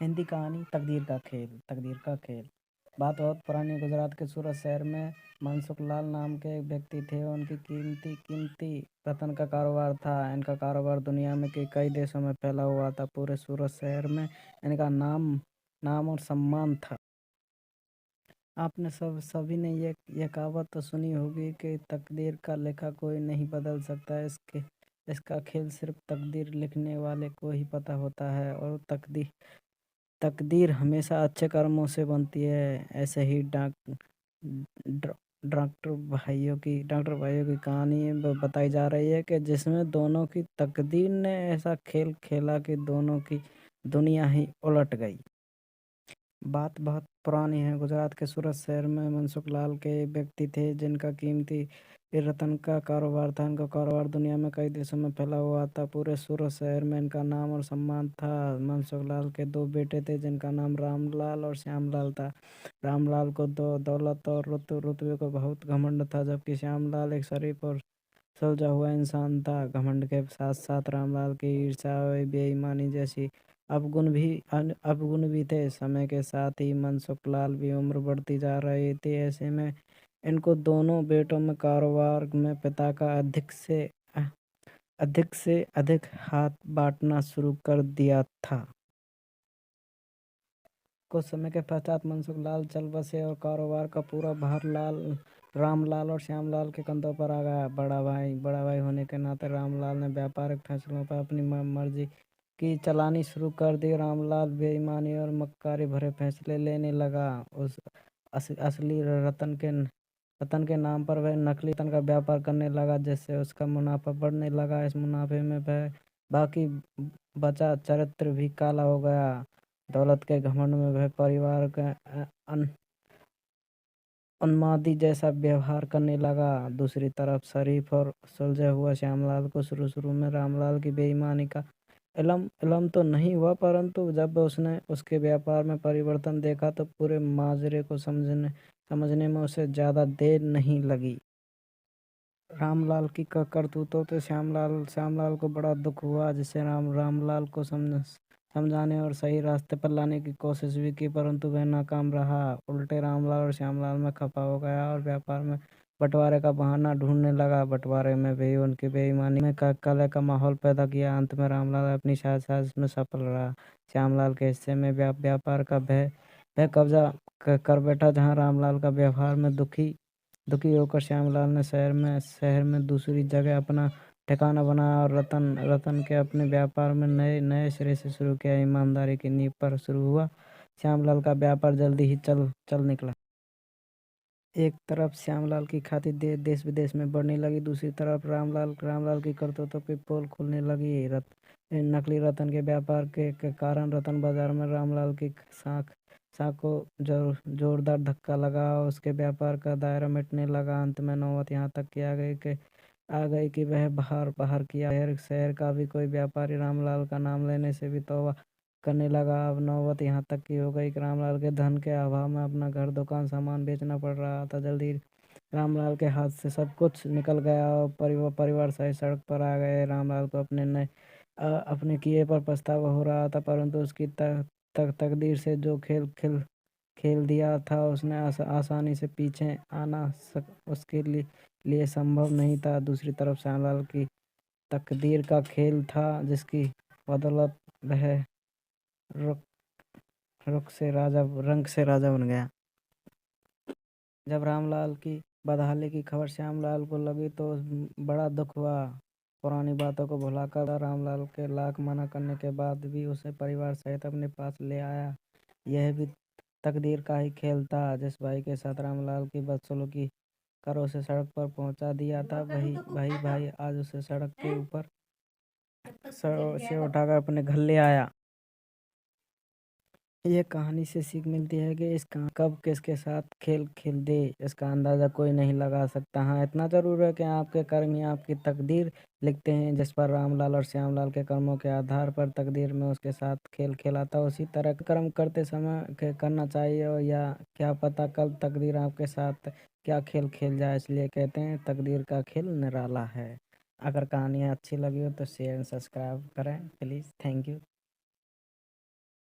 हिंदी कहानी तकदीर का खेल। तकदीर का खेल बात बहुत पुरानी। गुजरात के सूरत शहर में मनसुख लाल नाम के एक व्यक्ति थे। उनकी कीमती कीमती रतन का कारोबार था। इनका कारोबार दुनिया में के कई देशों में फैला हुआ था। पूरे सूरत शहर में इनका नाम नाम और सम्मान था। आपने सभी ने ये कहावत तो सुनी होगी कि तकदीर का लेखा कोई नहीं बदल सकता। इसका खेल सिर्फ तकदीर लिखने वाले को ही पता होता है। और तकदीर हमेशा अच्छे कर्मों से बनती है। ऐसे ही ड- डॉक्टर भाइयों की कहानी बताई जा रही है कि जिसमें दोनों की तकदीर ने ऐसा खेल खेला कि दोनों की दुनिया ही उलट गई। बात बहुत पुरानी है। गुजरात के सूरत शहर में मनसुख लाल के एक व्यक्ति थे जिनका कीमती रतन का कारोबार था। इनका कारोबार दुनिया में कई देशों में फैला हुआ था। पूरे सूरत शहर में इनका नाम और सम्मान था। मनसुख लाल के दो बेटे थे जिनका नाम रामलाल और श्यामलाल था। रामलाल को दौलत और रुतबे को बहुत घमंड था, जबकि श्यामलाल एक शरीफ और सुलझा हुआ इंसान था। घमंड के साथ साथ रामलाल की ईर्ष्या और बेईमानी जैसी अवगुण भी थे। समय के साथ ही मनसुख लाल भी उम्र बढ़ती जा रही थी। ऐसे में इनको दोनों बेटों में कारोबार में पिता का अधिक से अधिक हाथ बांटना शुरू कर दिया था। कुछ समय के पश्चात मनसुख लाल चल बसे और कारोबार का पूरा भार रामलाल और श्यामलाल के कंधों पर आ गया। बड़ा भाई होने के नाते रामलाल ने व्यापारिक फैसलों पर अपनी मर्जी की चलानी शुरू कर दी। रामलाल बेईमानी और मक्कारी भरे फैसले लेने लगा। उस असली रतन के नाम पर वह नकली रतन का व्यापार करने लगा, जिससे उसका मुनाफा बढ़ने लगा। इस मुनाफे में वह बाकी बचा चरित्र भी काला हो गया। दौलत के घमंड में वह परिवार का उन्मादी जैसा व्यवहार करने लगा। दूसरी तरफ शरीफ और सुलझा हुआ श्यामलाल को शुरू शुरू में रामलाल की बेईमानी का इलम तो नहीं हुआ, परंतु जब उसने उसके व्यापार में परिवर्तन देखा तो पूरे माजरे को समझने में उसे ज्यादा देर नहीं लगी। रामलाल की करतूतों तो श्यामलाल को बड़ा दुख हुआ, जिससे रामलाल को समझाने और सही रास्ते पर लाने की कोशिश भी की, परंतु वह नाकाम रहा। उल्टे रामलाल और श्यामलाल में खफा हो गया और व्यापार में बंटवारे का बहाना ढूंढने लगा। बंटवारे में भी उनकी बेईमानी में कलह का माहौल पैदा किया। अंत में रामलाल अपनी साजिश में सफल रहा। श्यामलाल के हिस्से में व्यापार का भय कब्जा कर बैठा, जहाँ रामलाल का व्यवहार में दुखी होकर श्यामलाल ने शहर में दूसरी जगह अपना ठिकाना बनाया और रतन के अपने व्यापार में नए नए सिरे से शुरू किया। ईमानदारी की नींव पर शुरू हुआ श्यामलाल का व्यापार जल्दी ही चल निकला। एक तरफ श्यामलाल की ख्याति देश विदेश में बढ़ने लगी, दूसरी तरफ रामलाल की करतूतों की पोल खुलने लगी। नकली रतन के व्यापार के कारण रतन बाजार में रामलाल की साख को जोरदार धक्का लगा। उसके व्यापार का दायरा मिटने लगा। अंत में नौबत यहाँ तक कि आ गई कि वह बाहर बाहर किया शहर का भी कोई व्यापारी रामलाल का नाम लेने से भी तौबा करने लगा। अब नौबत यहाँ तक की हो गई कि रामलाल के धन के अभाव में अपना घर दुकान सामान बेचना पड़ रहा था। जल्दी रामलाल के हाथ से सब कुछ निकल गया और परिवार सही सड़क पर आ गए। रामलाल को अपने किए पर पछतावा हो रहा था, परंतु उसकी तकदीर से जो खेल दिया था उसने आसानी से पीछे उसके लिए संभव नहीं था। दूसरी तरफ श्यामलाल की तकदीर का खेल था, जिसकी बदौलत वह रुख रंग से राजा बन गया। जब रामलाल की बदहाली की खबर श्यामलाल को लगी तो बड़ा दुख हुआ। पुरानी बातों को भुलाकर रामलाल के लाख मना करने के बाद भी उसे परिवार सहित अपने पास ले आया। यह भी तकदीर का ही खेल था। जिस भाई के साथ रामलाल की बदसलूकी कर उसे सड़क पर पहुंचा दिया था, वही भाई आज उसे सड़क के ऊपर से उठाकर अपने घर ले आया। ये कहानी से सीख मिलती है कि कब किसके साथ खेल खेल दे इसका अंदाजा कोई नहीं लगा सकता। हाँ, इतना जरूर है कि आपके कर्म ही आपकी तकदीर लिखते हैं। जिस पर रामलाल और श्यामलाल के कर्मों के आधार पर तकदीर में उसके साथ खेल खेला था, उसी तरह कर्म करते समय करना चाहिए। और या क्या पता कल तकदीर आपके साथ क्या खेल खेल जाए। इसलिए कहते हैं तकदीर का खेल निराला है। अगर कहानियाँ अच्छी लगी हो तो शेयर एंड सब्सक्राइब करें प्लीज़। Thank you.